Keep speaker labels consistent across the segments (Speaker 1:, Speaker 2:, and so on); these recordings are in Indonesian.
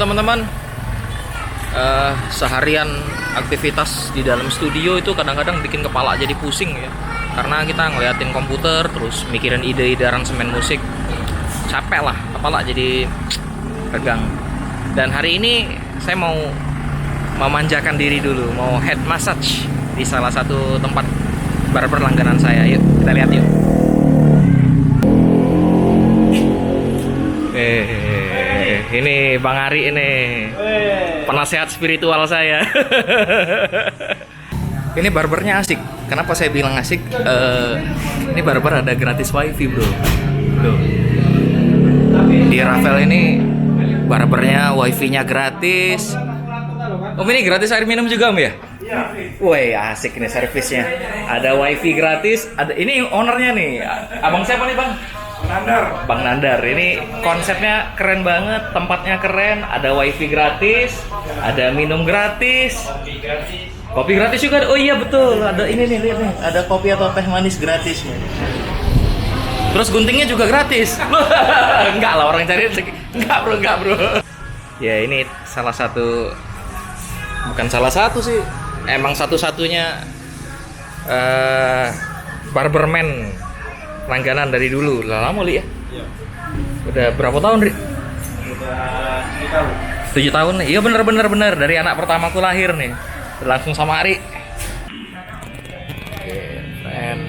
Speaker 1: teman-teman. Seharian aktivitas di dalam studio itu kadang-kadang bikin kepala jadi pusing ya, karena kita ngeliatin komputer terus mikirin ide-ide aransemen musik. Capek lah, kepala jadi tegang. Dan hari ini saya mau memanjakan diri dulu, mau head massage di salah satu tempat barber langganan saya. Yuk kita lihat yuk. Ini Bang Ari ini penasehat spiritual saya. Ini barbernya asik. Kenapa saya bilang asik? Ini barber ada gratis wifi bro. Di Ravel ini barbernya wifi-nya gratis. Om, ini gratis air minum juga Om ya? Iya. Woi asik nih servisnya. Ada wifi gratis. Ada ini ownernya nih. Abang siapa nih Bang? Nandar. Bang Nandar, ini konsepnya keren banget, tempatnya keren, ada wifi gratis, ada minum gratis, kopi gratis juga. Oh iya betul, ada ini nih, lihat nih, ada kopi atau teh manis gratis. Terus guntingnya juga gratis. Enggak lah, orang cari enggak bro. Ya ini salah satu, bukan salah satu sih, emang satu-satunya barberman langganan dari dulu. Lama Li ya? Iya. Udah berapa tahun, Ri? Udah 7 tahun. Iya bener. Dari anak pertamaku lahir nih. Langsung sama Ari. Oke, keren.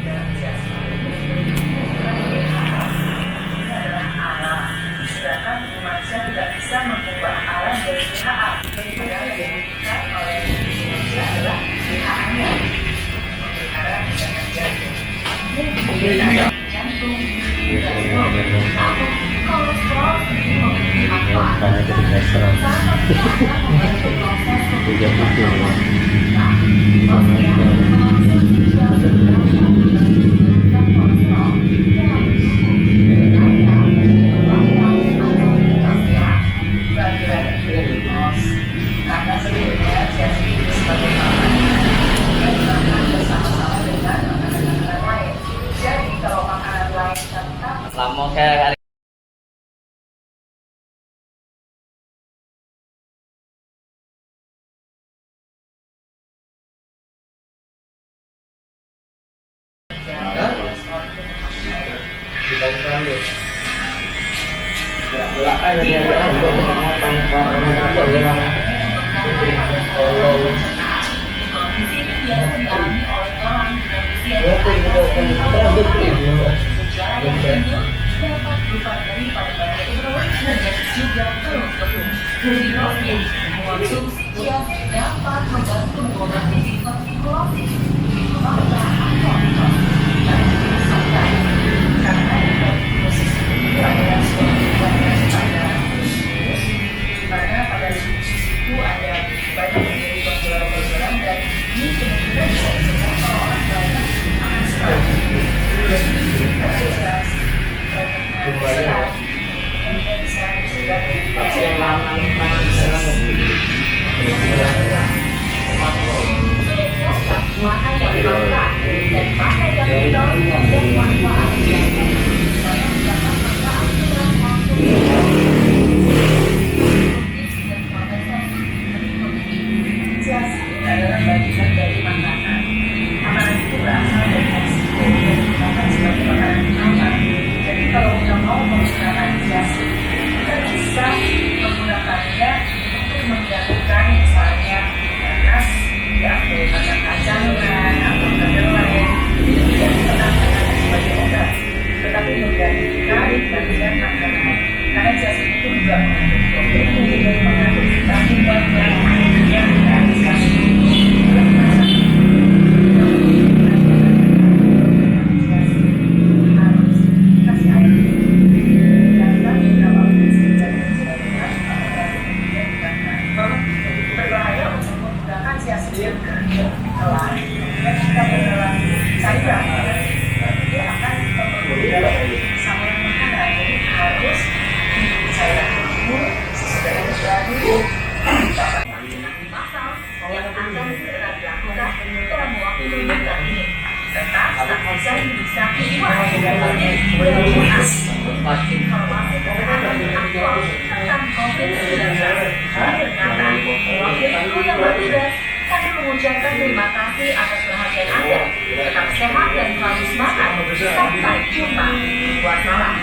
Speaker 1: Lama kayak dapat membantu mengobati konfigurasi karena pada situ ada banyak dari pembelaan dan ini kemungkinan bisa disebut orang banyak akan sekali Informasi kesehatan aktual tentang COVID-19.
Speaker 2: bertugas, kami mengucapkan terima kasih atas perhatian Anda. Tetap sehat dan selalu semangat. Sampai jumpa. Wassalam.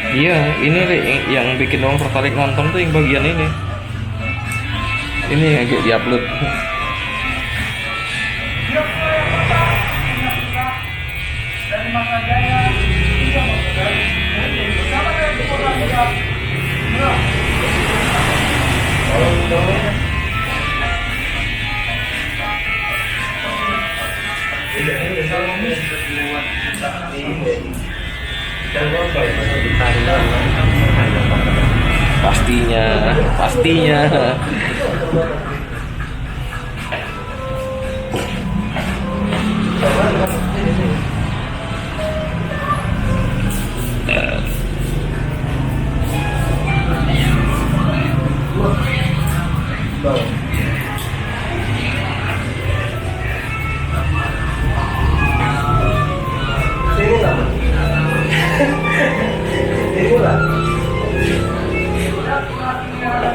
Speaker 1: Iya, ini yang bikin orang tertarik nonton tuh yang bagian ini. Ini yang diupload. Pastinya.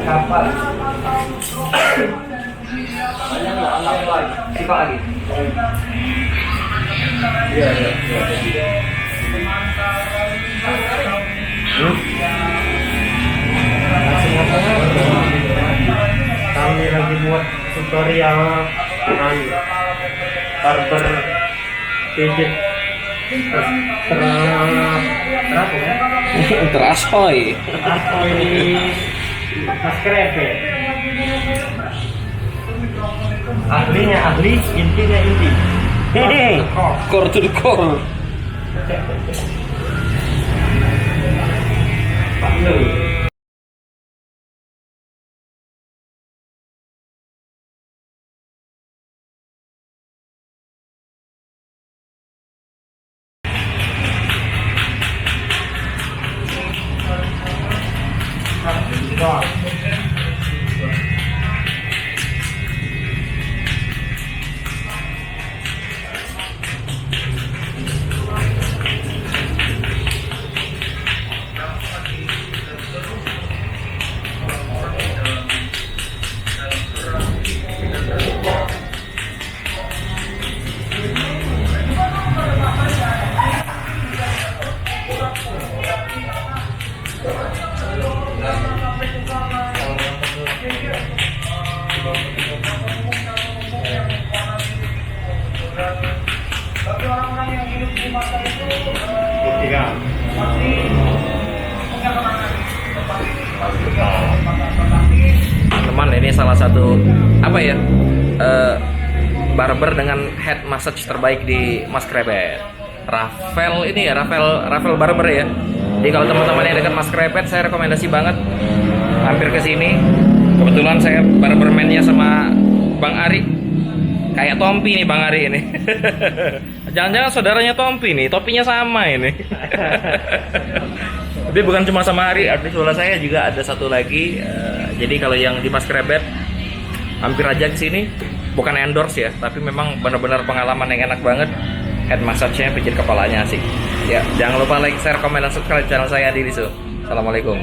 Speaker 3: Kapal. Siapa lagi? Iya. Kami lagi buat tutorial barber pijit
Speaker 1: Terasoy.
Speaker 3: Mas Krepe. Ahlinya ahli, intinya inti.
Speaker 1: Core to the core.
Speaker 3: Pak Nur.
Speaker 1: Teman, ini salah satu apa ya, barber dengan head massage terbaik di Mas Krepet. Rafael ini ya, Rafael Barber ya. Jadi kalau teman-teman yang dekat Mas Krepet, saya rekomendasi banget hampir ke sini. Kebetulan saya barberman-nya sama Bang Ari. Kayak Tompi nih Bang Ari ini. Jangan-jangan saudaranya Tompi nih, topinya sama ini. Tapi bukan cuma sama Ari, di sebelah saya juga ada satu lagi. Jadi kalau yang di Mas Krepet hampir aja ke sini, bukan endorse ya, tapi memang benar-benar pengalaman yang enak banget. Head massage-nya, pijit kepalanya asik. Ya, jangan lupa like, share, komen, dan subscribe channel saya Adi Lisu. Assalamualaikum.